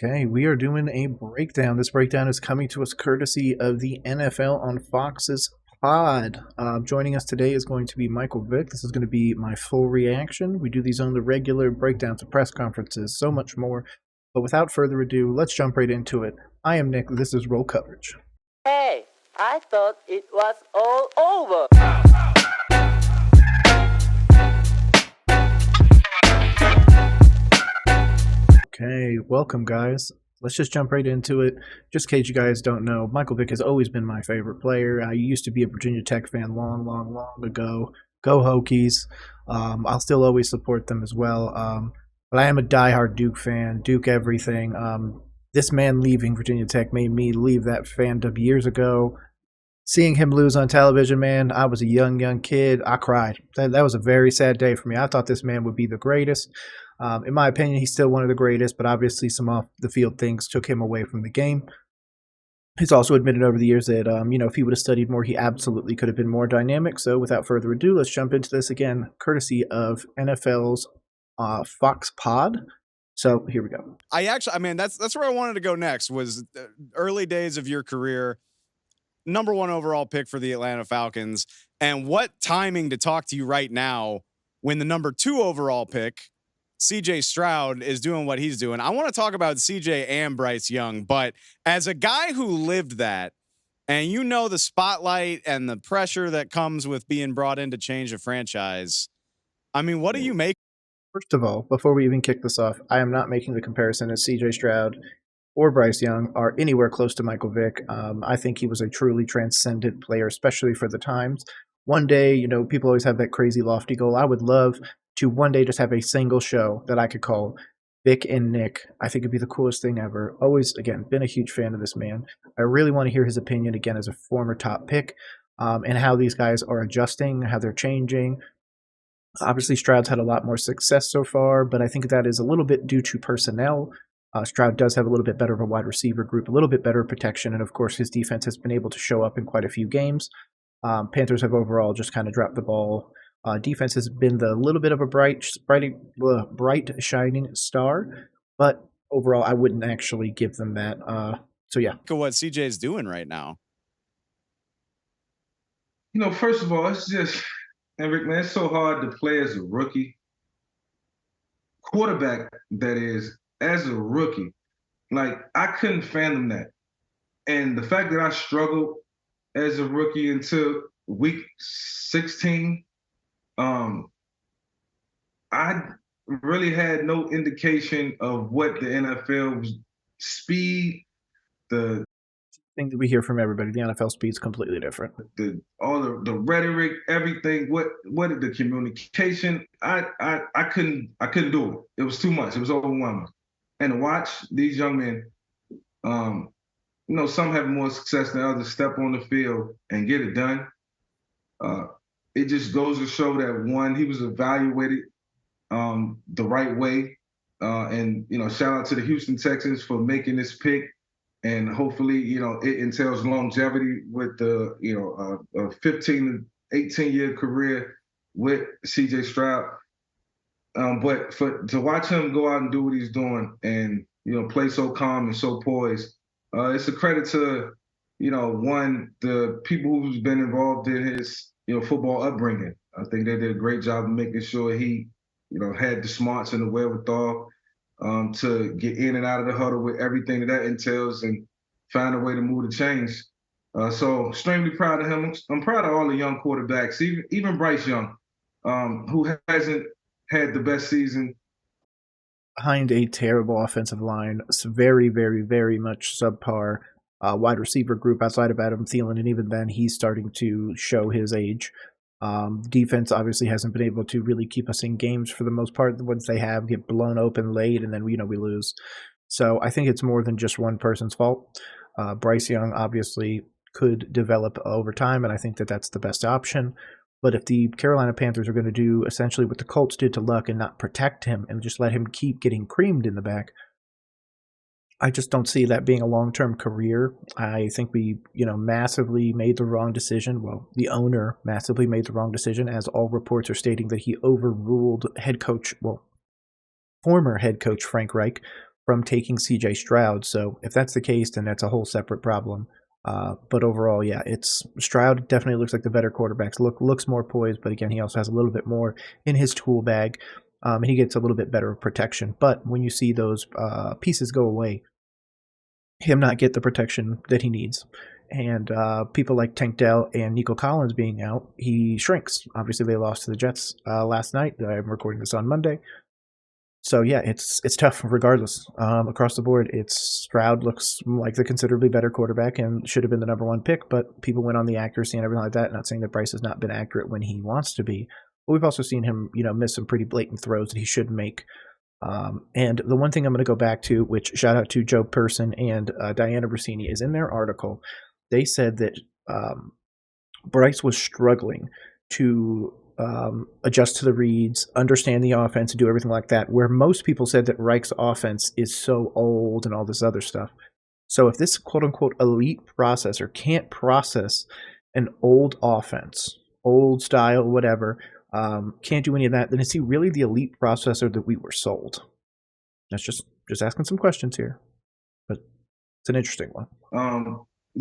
Okay, we are doing a breakdown. This breakdown is coming to us courtesy of the NFL on Fox's pod. Joining us today is going to be Michael Vick. This is going to be my full reaction. We do these on the regular breakdowns of press conferences, so much more. But without further ado, let's jump right into it. I am Nick. This is Roll Coverage. Hey, I thought it was all over. Okay, welcome guys. Let's just jump right into it. Just in case you guys don't know, Michael Vick has always been my favorite player. I used to be a Virginia Tech fan long ago. Go Hokies. I'll still always support them as well. But I am a diehard Duke fan. Duke everything. This man leaving Virginia Tech made me leave that fandom years ago. Seeing him lose on television, man, I was a young kid. I cried. That was a very sad day for me. I thought this man would be the greatest. In my opinion, he's still one of the greatest, but obviously some off-the-field things took him away from the game. He's also admitted over the years that, if he would have studied more, he absolutely could have been more dynamic. So without further ado, let's jump into this again, courtesy of NFL's Fox Pod. So here we go. That's where I wanted to go next, was early days of your career, number one overall pick for the Atlanta Falcons. And what timing to talk to you right now when the number 2 overall pick, CJ Stroud, is doing what he's doing. I want to talk about CJ and Bryce Young, but as a guy who lived that, and you know the spotlight and the pressure that comes with being brought in to change a franchise, I mean, what do you make? First of all, before we even kick this off, I am not making the comparison as CJ Stroud or Bryce Young are anywhere close to Michael Vick. I think he was a truly transcendent player, especially for the times. One day, people always have that crazy lofty goal. I would love to one day just have a single show that I could call Vick and Nick. I think it'd be the coolest thing ever. Always, again, been a huge fan of this man. I really want to hear his opinion, again, as a former top pick, and how these guys are adjusting, how they're changing. Obviously, Stroud's had a lot more success so far, but I think that is a little bit due to personnel. Stroud does have a little bit better of a wide receiver group, a little bit better protection, and of course his defense has been able to show up in quite a few games. Panthers have overall just kind of dropped the ball. Defense has been the little bit of a bright shining star, but overall I wouldn't actually give them that. So yeah. Look at what CJ's doing right now. First of all, it's just, Rick, man, it's so hard to play as a rookie. Quarterback, that is, as a rookie. Like, I couldn't fathom that. And the fact that I struggled as a rookie until week 16, I really had no indication of what the NFL was speed, the thing that we hear from everybody. The NFL speed's completely different. All the rhetoric, everything, what the communication, I couldn't do it. It was too much. It was overwhelming. And to watch these young men, some have more success than others, step on the field and get it done. It just goes to show that, one, he was evaluated the right way. And shout out to the Houston Texans for making this pick. And hopefully, it entails longevity with the, a 15 to 18-year career with CJ Stroud. But to watch him go out and do what he's doing and, play so calm and so poised, it's a credit to, one, the people who's been involved in his, football upbringing. I think they did a great job of making sure he, had the smarts and the wherewithal to get in and out of the huddle with everything that entails and find a way to move the chains. So extremely proud of him. I'm proud of all the young quarterbacks, even Bryce Young, who hasn't had the best season. Behind a terrible offensive line, it's very, very, very much subpar wide receiver group outside of Adam Thielen, and even then he's starting to show his age. Defense obviously hasn't been able to really keep us in games for the most part. The ones they have get blown open late, and then we lose. So I think it's more than just one person's fault. Bryce Young obviously could develop over time, and I think that that's the best option. But if the Carolina Panthers are going to do essentially what the Colts did to Luck and not protect him and just let him keep getting creamed in the back, I just don't see that being a long-term career. I think we, massively made the wrong decision. Well, the owner massively made the wrong decision, as all reports are stating that he overruled former head coach Frank Reich from taking CJ Stroud. So if that's the case, then that's a whole separate problem. But overall, yeah, it's Stroud definitely looks like the better quarterbacks. Looks more poised, but again, he also has a little bit more in his tool bag, and he gets a little bit better protection. But when you see those pieces go away, him not get the protection that he needs, and people like Tank Dell and Nico Collins being out, he shrinks. Obviously, they lost to the Jets last night. I'm recording this on Monday. So yeah, it's tough regardless. Across the board, Stroud looks like the considerably better quarterback and should have been the number one pick, but people went on the accuracy and everything like that. Not saying that Bryce has not been accurate when he wants to be, but we've also seen him, miss some pretty blatant throws that he should make. And the one thing I'm going to go back to, which shout out to Joe Person and Diana Rossini, is in their article. They said that Bryce was struggling to adjust to the reads, understand the offense, and do everything like that, where most people said that Reich's offense is so old and all this other stuff. So if this quote-unquote elite processor can't process an old offense, old style, whatever, can't do any of that, then is he really the elite processor that we were sold? That's just asking some questions here, but it's an interesting one.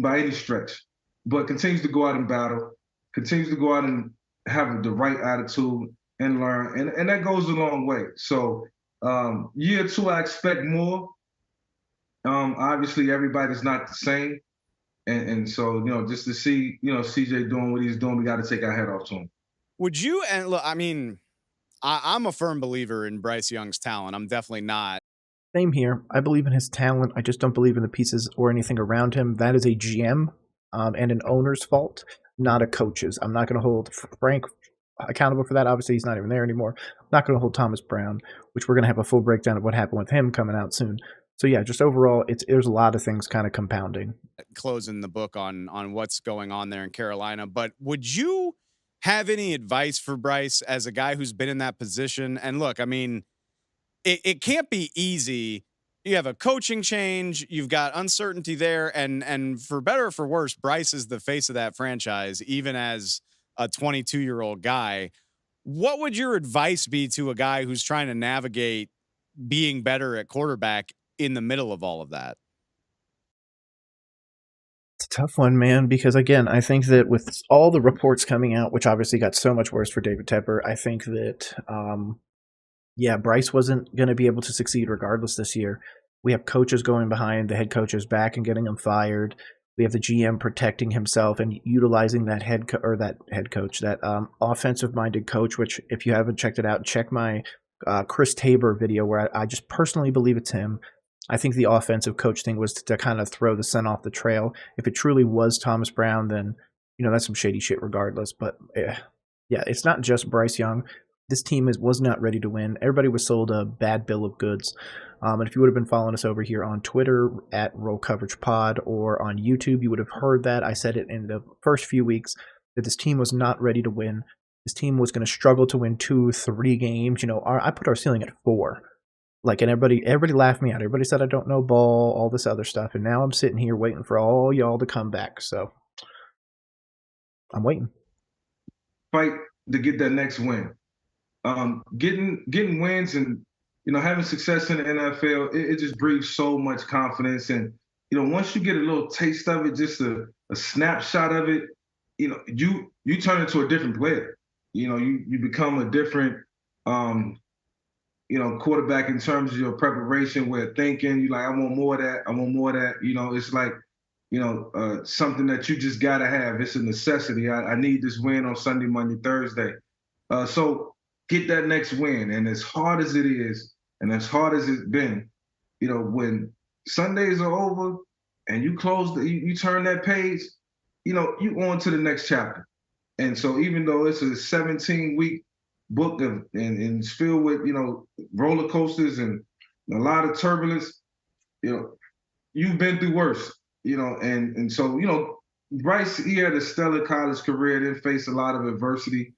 By any stretch, but continues to go out and battle, continues to go out and have the right attitude and learn, and that goes a long way. So year two, I expect more. Obviously, everybody's not the same, and so just to see CJ doing what he's doing, we got to take our head off to him. Would you? And look, I mean, I'm a firm believer in Bryce Young's talent. I'm definitely not. Same here. I believe in his talent. I just don't believe in the pieces or anything around him. That is a GM and an owner's fault, not a coach's. I'm not going to hold Frank accountable for that. Obviously, he's not even there anymore. I'm not going to hold Thomas Brown, which we're going to have a full breakdown of what happened with him coming out soon. So yeah, just overall, there's a lot of things kind of compounding. Closing the book on what's going on there in Carolina, but would you have any advice for Bryce as a guy who's been in that position? And look, I mean, it can't be easy. You have a coaching change, you've got uncertainty there, and for better or for worse, Bryce is the face of that franchise, even as a 22-year-old guy. What would your advice be to a guy who's trying to navigate being better at quarterback in the middle of all of that? It's a tough one, man, because again, I think that with all the reports coming out, which obviously got so much worse for David Tepper, I think that Bryce wasn't going to be able to succeed regardless this year. We have coaches going behind the head coach's back and getting him fired. We have the GM protecting himself and utilizing that that offensive-minded coach, which if you haven't checked it out, check my Chris Tabor video where I just personally believe it's him. I think the offensive coach thing was to kind of throw the scent off the trail. If it truly was Thomas Brown, then, that's some shady shit regardless. But yeah, it's not just Bryce Young. This team was not ready to win. Everybody was sold a bad bill of goods. And if you would have been following us over here on Twitter at Roll Coverage Pod or on YouTube, you would have heard that. I said it in the first few weeks that this team was not ready to win. This team was going to struggle to win 2-3 games. I put our ceiling at 4. And everybody laughed me out. Everybody said I don't know ball, all this other stuff. And now I'm sitting here waiting for all y'all to come back. So I'm waiting. Fight to get that next win. Getting wins and having success in the NFL, it just breeds so much confidence. And once you get a little taste of it, just a snapshot of it, you turn into a different player. You become a different quarterback in terms of your preparation, where thinking you like, I want more of that, I want more of that. It's like something that you just gotta have. It's a necessity. I need this win on Sunday, Monday, Thursday. So get that next win. And as hard as it is, and as hard as it's been, when Sundays are over and you you turn that page, you on to the next chapter. And so even though it's a 17-week book and it's filled with, roller coasters and a lot of turbulence, you've been through worse, and so, Bryce, he had a stellar college career, didn't face a lot of adversity.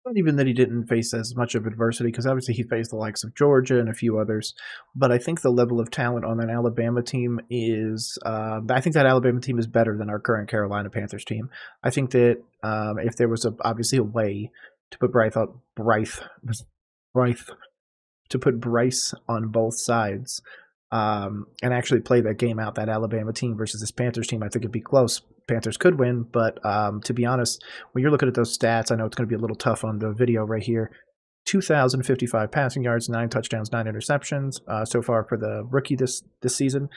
Not even that he didn't face as much of adversity, because obviously he faced the likes of Georgia and a few others. But I think the level of talent on that Alabama team is better than our current Carolina Panthers team. I think that if there was obviously a way to put Bryce to put Bryce on both sides and actually play that game out, that Alabama team versus this Panthers team. I think it'd be close. Panthers could win, but to be honest, when you're looking at those stats, I know it's going to be a little tough on the video right here. 2,055 passing yards, 9 touchdowns, 9 interceptions so far for the rookie this season.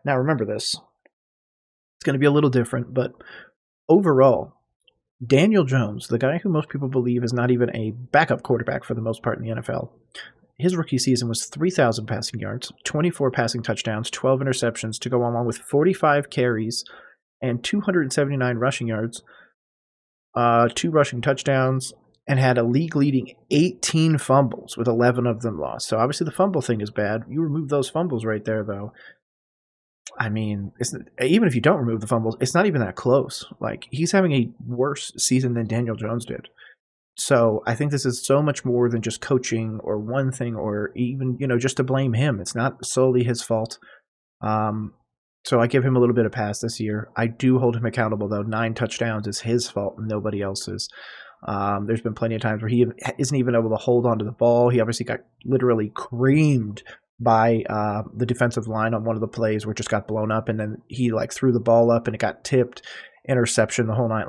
Now remember this. It's going to be a little different, but overall, Daniel Jones, the guy who most people believe is not even a backup quarterback for the most part in the NFL, his rookie season was 3,000 passing yards, 24 passing touchdowns, 12 interceptions to go along with 45 carries and 279 rushing yards, 2 rushing touchdowns, and had a league-leading 18 fumbles with 11 of them lost. So obviously the fumble thing is bad. You remove those fumbles right there, though. I mean, even if you don't remove the fumbles, it's not even that close. Like, he's having a worse season than Daniel Jones did. So I think this is so much more than just coaching or one thing or even, just to blame him. It's not solely his fault. So I give him a little bit of pass this year. I do hold him accountable, though. 9 touchdowns is his fault and nobody else's. There's been plenty of times where he isn't even able to hold onto the ball. He obviously got literally creamed by the defensive line on one of the plays where it just got blown up, and then he threw the ball up and it got tipped, interception, the whole night.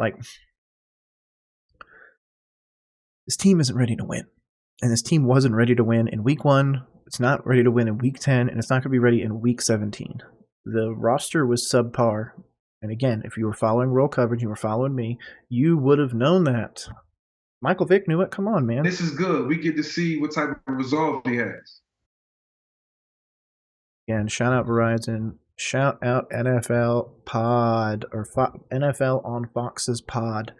This team isn't ready to win, and this team wasn't ready to win in week 1. It's not ready to win in week 10, and it's not going to be ready in week 17. The roster was subpar. And again, if you were following roll coverage, you were following me, you would have known that. Michael Vick knew it. Come on, man. This is good. We get to see what type of resolve he has. Again, shout out Verizon. Shout out NFL Pod or NFL on Fox's Pod.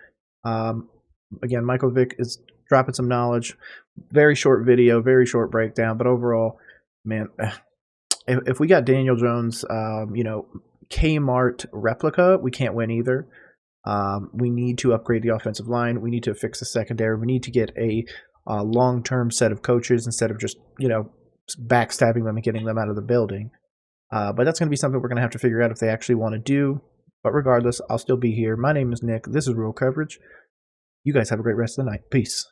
Again, Michael Vick is dropping some knowledge. Very short video, very short breakdown. But overall, man, if we got Daniel Jones, Kmart replica, we can't win either. We need to upgrade the offensive line. We need to fix the secondary. We need to get a long-term set of coaches instead of just, backstabbing them and getting them out of the building. But that's going to be something we're going to have to figure out if they actually want to do. But regardless, I'll still be here. My name is Nick. This is Real Coverage. You guys have a great rest of the night. Peace.